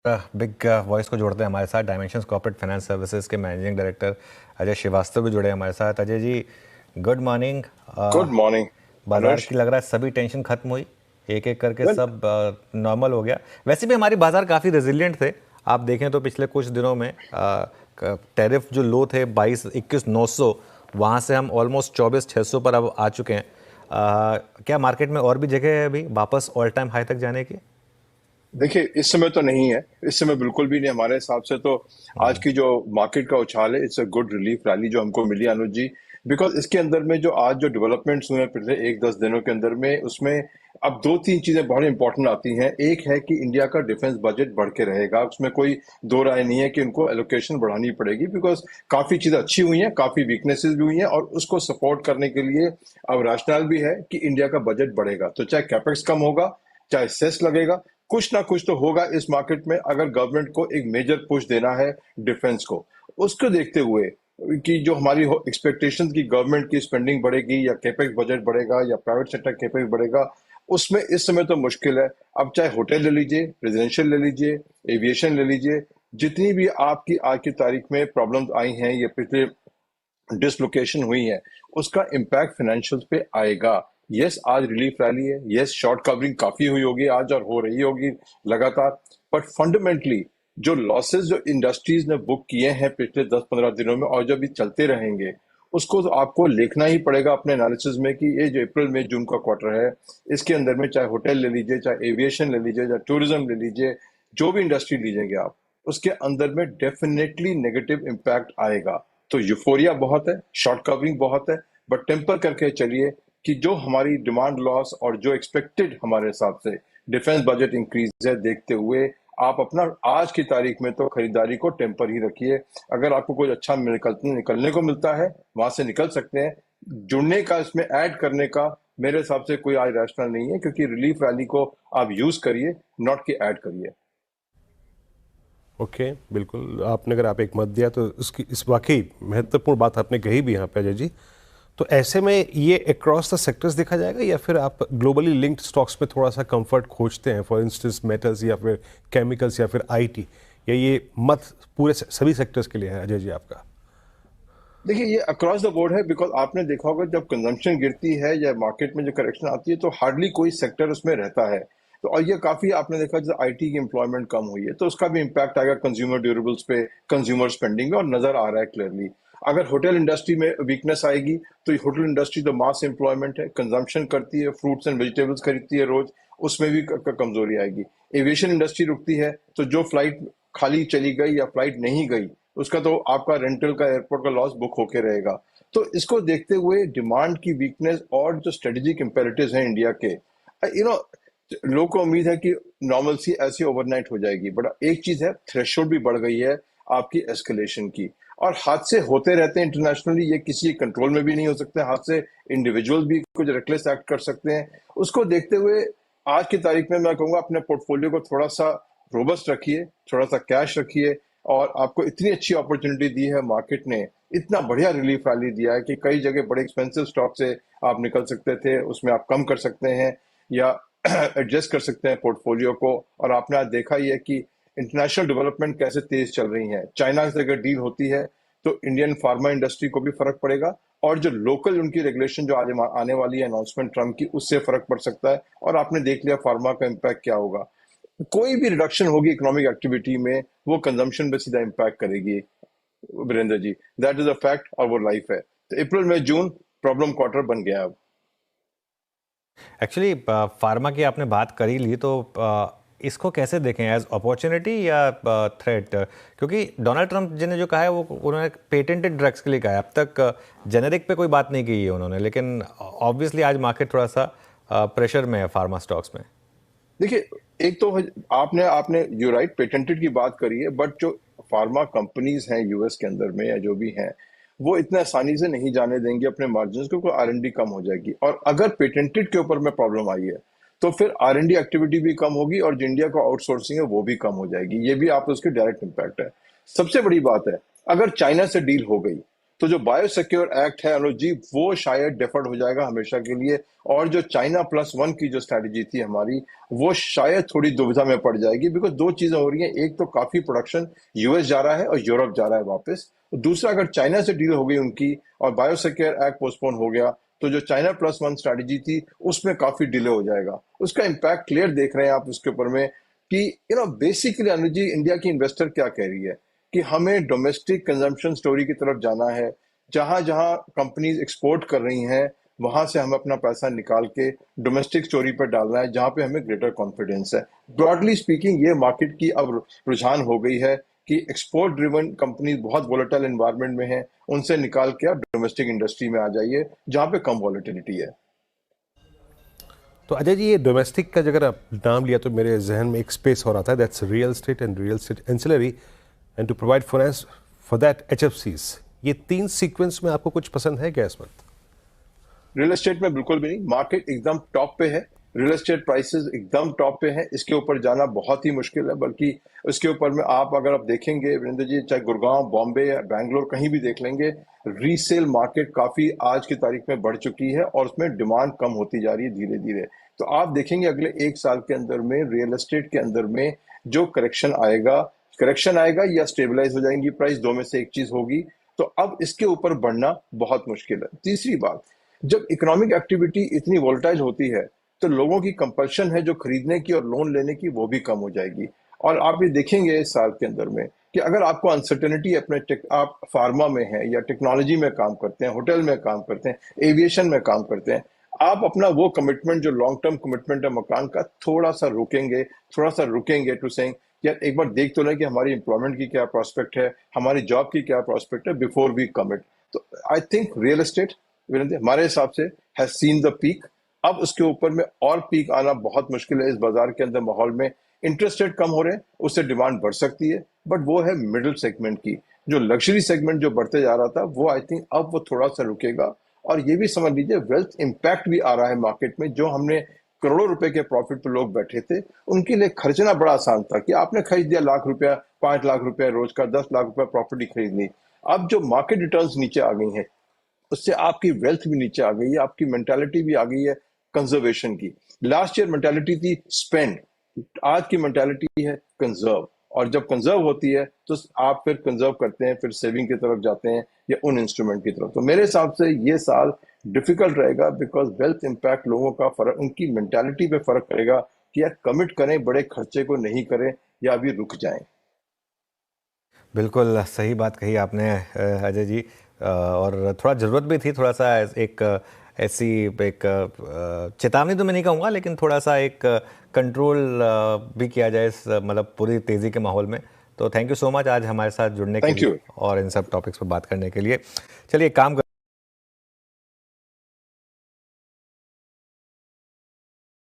Big voice को जोड़ते हैं हमारे साथ डायमेंशंस कॉर्पोरेट फाइनेंस सर्विसेज के मैनेजिंग डायरेक्टर अजय श्रीवास्तव भी जुड़े हैं हमारे साथ। Ajay ji, good morning. Good morning बाजार अनुज। की लग रहा है सभी टेंशन खत्म हुई, एक एक करके वेल, सब नॉर्मल हो गया। वैसे भी हमारी बाजार काफ़ी रेजिलिएंट थे। आप देखें तो पिछले कुछ दिनों में टैरिफ जो लो थे 22-21,900, वहाँ से हम ऑलमोस्ट 24,600 पर अब आ चुके हैं। क्या मार्केट में और भी जगह है अभी वापस ऑल टाइम हाई तक जाने की? देखिए इस समय तो नहीं है, इस समय बिल्कुल भी नहीं। हमारे हिसाब से तो आज की जो मार्केट का उछाल है, it's a good relief rally जो हमको मिली अनुज जी। बिकॉज इसके अंदर में जो आज जो डेवलपमेंट्स हुए हैं पिछले 1-10 दिनों के अंदर में, उसमें अब दो तीन चीजें बहुत इंपॉर्टेंट आती हैं। एक है कि इंडिया का डिफेंस बजट बढ़ के रहेगा, उसमें कोई दो राय नहीं है कि उनको एलोकेशन बढ़ानी पड़ेगी। बिकॉज काफी चीजें अच्छी हुई हैं, काफी वीकनेसेस भी हुई हैं, और उसको सपोर्ट करने के लिए अब रैशनल भी है कि इंडिया का बजट बढ़ेगा। तो चाहे कैपेक्स कम होगा, चाहे सेस लगेगा, कुछ ना कुछ तो होगा इस मार्केट में, अगर गवर्नमेंट को एक मेजर पुश देना है डिफेंस को। उसको देखते हुए कि जो हमारी एक्सपेक्टेशंस की गवर्नमेंट की स्पेंडिंग बढ़ेगी या कैपेक्स बजट बढ़ेगा या प्राइवेट सेक्टर कैपेक्स बढ़ेगा, उसमें इस समय तो मुश्किल है। अब चाहे होटल ले लीजिए, रेजिडेंशियल ले लीजिए, एविएशन ले लीजिए, जितनी भी आपकी आज की तारीख में प्रॉब्लम्स आई हैं, ये पिछले डिसलोकेशन हुई है, उसका इम्पैक्ट फाइनेंशियल्स पे आएगा। यस, आज रिलीफ रैली है, यस शॉर्ट कवरिंग काफी हुई होगी आज और हो रही होगी लगातार, बट फंडामेंटली जो लॉसेस जो इंडस्ट्रीज ने बुक किए हैं पिछले 10-15 दिनों में और जो भी चलते रहेंगे, उसको तो आपको लिखना ही पड़ेगा अपने एनालिसिस में कि ये जो अप्रैल मई जून का क्वार्टर है, इसके अंदर में चाहे होटल ले लीजिए, चाहे एविएशन ले लीजिए, चाहे टूरिज्म ले लीजिए, जो भी इंडस्ट्री लीजिएंगे आप, उसके अंदर में डेफिनेटली नेगेटिव इम्पैक्ट आएगा। तो यूफोरिया बहुत है, शॉर्ट कवरिंग बहुत है, बट टेम्पर करके चलिए कि जो हमारी डिमांड लॉस और जो एक्सपेक्टेड हमारे हिसाब से डिफेंस बजट इंक्रीज है देखते हुए, आप अपना आज की तारीख में तो खरीदारी को टेम्पर ही रखिए। अगर आपको कुछ अच्छा निकलने को मिलता है, वहां से निकल सकते हैं। जुड़ने का, इसमें ऐड करने का मेरे हिसाब से कोई आज रैशनल नहीं है, क्योंकि रिलीफ रैली को आप यूज करिए, नॉट कि ऐड करिए। ओके, बिल्कुल। आपने अगर आप एक मत दिया तो उसकी इस वाकई महत्वपूर्ण बात आपने कही भी यहाँ पे अजय जी। तो ऐसे में ये अक्रॉस द सेक्टर्स देखा जाएगा या फिर आप ग्लोबली लिंक्ड स्टॉक्स में थोड़ा सा कंफर्ट खोजते हैं, फॉर इंस्टेंस मेटल्स या फिर केमिकल्स या फिर आईटी, या ये मत पूरे सभी सेक्टर्स के लिए है अजय जी आपका? देखिए ये अक्रॉस द बोर्ड है, बिकॉज आपने देखा होगा जब कंजम्पशन गिरती है या मार्केट में जो करेक्शन आती है, तो हार्डली कोई सेक्टर उसमें रहता है। तो और ये काफी आपने देखा, जैसे आईटी की एम्प्लॉयमेंट कम हुई है, तो उसका भी इम्पैक्ट आएगा कंज्यूमर ड्यूरेबल्स पे, कंज्यूमर स्पेंडिंग में, और नजर आ रहा है क्लियरली। अगर होटल इंडस्ट्री में वीकनेस आएगी, तो होटल इंडस्ट्री तो मास एम्प्लॉयमेंट है, कंजम्पशन करती है, फ्रूट्स एंड वेजिटेबल्स खरीदती है रोज, उसमें भी कमजोरी आएगी। एविएशन इंडस्ट्री रुकती है, तो जो फ्लाइट खाली चली गई या फ्लाइट नहीं गई, उसका तो आपका रेंटल का, एयरपोर्ट का लॉस बुक होके रहेगा। तो इसको देखते हुए डिमांड की वीकनेस और जो स्ट्रेटेजिक इंपेरेटिव्स हैं इंडिया के, लोगों को उम्मीद है कि नॉर्मलसी ऐसी ओवरनाइट हो जाएगी, बट एक चीज है, थ्रेशोल्ड भी बढ़ गई है आपकी एस्केलेशन की। और हादसे होते रहते हैं इंटरनेशनली, ये किसी कंट्रोल में भी नहीं हो सकते हादसे। इंडिविजुअल भी कुछ रेकलेस एक्ट कर सकते हैं। उसको देखते हुए आज की तारीख में मैं कहूंगा अपने पोर्टफोलियो को थोड़ा सा रोबस्ट रखिए, थोड़ा सा कैश रखिए। और आपको इतनी अच्छी अपॉर्चुनिटी दी है मार्केट ने, इतना बढ़िया रिलीफ रैली दिया है कि कई जगह बड़े एक्सपेंसिव स्टॉक से आप निकल सकते थे, उसमें आप कम कर सकते हैं या एडजस्ट कर सकते हैं पोर्टफोलियो को। और आपने आज देखा ही है कि इंटरनेशनल डेवलपमेंट कैसे तेज चल रही है। चाइना से अगर डील होती है, तो इंडियन फार्मा इंडस्ट्री को भी फर्क पड़ेगा, और जो लोकल उनकी रेगुलेशन जो आने आने वाली है अनाउंसमेंट ट्रम्प की, उससे फर्क पड़ सकता है। और आपने देख लिया फार्मा का इम्पैक्ट क्या होगा। कोई भी रिडक्शन होगी इकोनॉमिक एक्टिविटी में, वो कंजम्पशन पे सीधा इम्पैक्ट करेगी Virendra ji. That is a fact, और वो लाइफ है। तो अप्रैल में जून प्रॉब्लम क्वार्टर बन गया अब। एक्चुअली फार्मा की आपने बात कर ही ली, तो इसको कैसे देखें, एज अपॉर्चुनिटी या थ्रेट? क्योंकि डोनाल्ड ट्रंप जी ने जो कहा है वो उन्होंने पेटेंटेड ड्रग्स के लिए कहा है। अब तक जेनेरिक पे कोई बात नहीं की है उन्होंने, लेकिन ऑब्वियसली आज मार्केट थोड़ा सा प्रेशर में है फार्मा स्टॉक्स में। देखिए, एक तो आपने आपने यू राइट, पेटेंटेड की बात करी है, बट जो फार्मा कंपनीज हैं यूएस के अंदर में या जो भी हैं, वो इतने आसानी से नहीं जाने देंगे अपने मार्जिन को, क्योंकि आरएनडी कम हो जाएगी। और अगर पेटेंटेड के ऊपर में प्रॉब्लम आई है, तो फिर आरएनडी एक्टिविटी भी कम होगी, और जो इंडिया का आउटसोर्सिंग है वो भी कम हो जाएगी। ये भी आप उसके डायरेक्ट इम्पैक्ट है। सबसे बड़ी बात है, अगर चाइना से डील हो गई, तो जो बायोसिक्योर एक्ट है अनुज जी, वो शायद डेफर्ड हो जाएगा हमेशा के लिए, और जो चाइना +1 की जो स्ट्रैटेजी थी हमारी, वो शायद थोड़ी दुविधा में पड़ जाएगी। बिकॉज दो चीजें हो रही हैं, एक तो काफी प्रोडक्शन यूएस जा रहा है और यूरोप जा रहा है वापस, दूसरा अगर चाइना से डील हो गई उनकी और बायोसिक्योर एक्ट पोस्टपोन हो गया, तो जो चाइना +1 स्ट्रैटेजी थी उसमें काफी डिले हो जाएगा। उसका इम्पैक्ट क्लियर देख रहे हैं आप उसके ऊपर में कि बेसिकली अनुज जी, इंडिया की इन्वेस्टर क्या कह रही है कि हमें डोमेस्टिक कंजम्पशन स्टोरी की तरफ जाना है। जहां जहां कंपनीज एक्सपोर्ट कर रही हैं, वहां से हमें अपना पैसा निकाल के डोमेस्टिक स्टोरी पर डालना है, जहां पे हमें ग्रेटर कॉन्फिडेंस है। ब्रॉडली स्पीकिंग, ये मार्केट की अब रुझान हो गई है कि एक्सपोर्ट ड्रिवन कंपनी बहुत वोलेटाइल एनवायरनमेंट में है, उनसे निकाल के आप डोमेस्टिक इंडस्ट्री में आ जाइए जहां पे कम वॉलेटिलिटी है। तो अजय जी, ये डोमेस्टिक का अगर आप नाम लिया तो मेरे जहन में एक स्पेस और आता है, that's real estate and real estate ancillary and to provide finance for that HFCs। ये 3 सीक्वेंस में आपको कुछ पसंद है क्या इसमें? रियल एस्टेट में बिल्कुल भी नहीं, मार्केट एकदम टॉप पे है, रियल एस्टेट प्राइसेस एकदम टॉप पे है, इसके ऊपर जाना बहुत ही मुश्किल है। बल्कि उसके ऊपर में अगर आप देखेंगे वीरेंद्र जी, चाहे गुड़गांव, बॉम्बे या बैंगलोर कहीं भी देख लेंगे, रीसेल मार्केट काफी आज की तारीख में बढ़ चुकी है और उसमें डिमांड कम होती जा रही है धीरे धीरे। तो आप देखेंगे अगले 1 साल के अंदर में रियल एस्टेट के अंदर में जो करेक्शन आएगा या स्टेबलाइज हो जाएंगी प्राइस, दो में से एक चीज होगी। तो अब इसके ऊपर बढ़ना बहुत मुश्किल है। तीसरी बात, जब इकोनॉमिक एक्टिविटी इतनी वोलेटाइल होती है तो लोगों की कंपल्शन है जो खरीदने की और लोन लेने की, वो भी कम हो जाएगी। और आप ये देखेंगे इस साल के अंदर में कि अगर आपको अनसर्टेनिटी आप फार्मा में हैं या टेक्नोलॉजी में काम करते हैं, होटल में काम करते हैं, एविएशन में काम करते हैं, आप अपना वो कमिटमेंट जो लॉन्ग टर्म कमिटमेंट है मकान का, थोड़ा सा रुकेंगे टू सेइंग यार एक बार देख तो लें कि हमारी एम्प्लॉयमेंट की क्या प्रोस्पेक्ट है, हमारी जॉब की क्या प्रोस्पेक्ट है, बिफोर वी कमिट। तो आई थिंक रियल एस्टेट हमारे हिसाब से हैज सीन द पीक। अब उसके ऊपर में और पीक आना बहुत मुश्किल है इस बाजार के अंदर माहौल में। इंटरेस्ट रेट कम हो रहे हैं, उससे डिमांड बढ़ सकती है, बट वो है मिडिल सेगमेंट की। जो लग्जरी सेगमेंट जो बढ़ते जा रहा था, वो आई थिंक अब वो थोड़ा सा रुकेगा। और ये भी समझ लीजिए वेल्थ इम्पैक्ट भी आ रहा है मार्केट में। जो हमने करोड़ों रुपए के प्रॉफिट पर लोग बैठे थे, उनके लिए खर्चना बड़ा आसान था कि आपने खरीद दिया लाख रुपया, 5 लाख रुपया रोज का, 10 लाख रुपया प्रॉपर्टी खरीद ली। अब जो मार्केट रिटर्न्स नीचे आ गई हैं, उससे आपकी वेल्थ भी नीचे आ गई है, आपकी मेंटालिटी भी आ गई है कंजर्वेशन की। लास्ट ईयर मेंटालिटी थी स्पेंड, आज की मेंटालिटी है कंजर्व। और जब कंजर्व होती है तो आप फिर कंजर्व करते हैं, फिर सेविंग की तरफ जाते हैं या उन इंस्ट्रूमेंट की तरफ। तो मेरे हिसाब से ये साल डिफिकल्ट रहेगा, बिकॉज वेल्थ इम्पैक्ट लोगों का फर्क, उनकी मेंटालिटी पे फर्क करेगा कि यार कमिट करें, बड़े खर्चे को नहीं करें या अभी रुक जाएं। बिल्कुल सही बात कही आपने अजय जी, और थोड़ा ज़रूरत भी थी, थोड़ा सा एक ऐसी एक चेतावनी तो मैं नहीं कहूँगा, लेकिन थोड़ा सा एक कंट्रोल भी किया जाए इस मतलब पूरी तेज़ी के माहौल में। तो थैंक यू सो मच आज हमारे साथ जुड़ने के लिए और इन सब टॉपिक्स पर बात करने के लिए। चलिए काम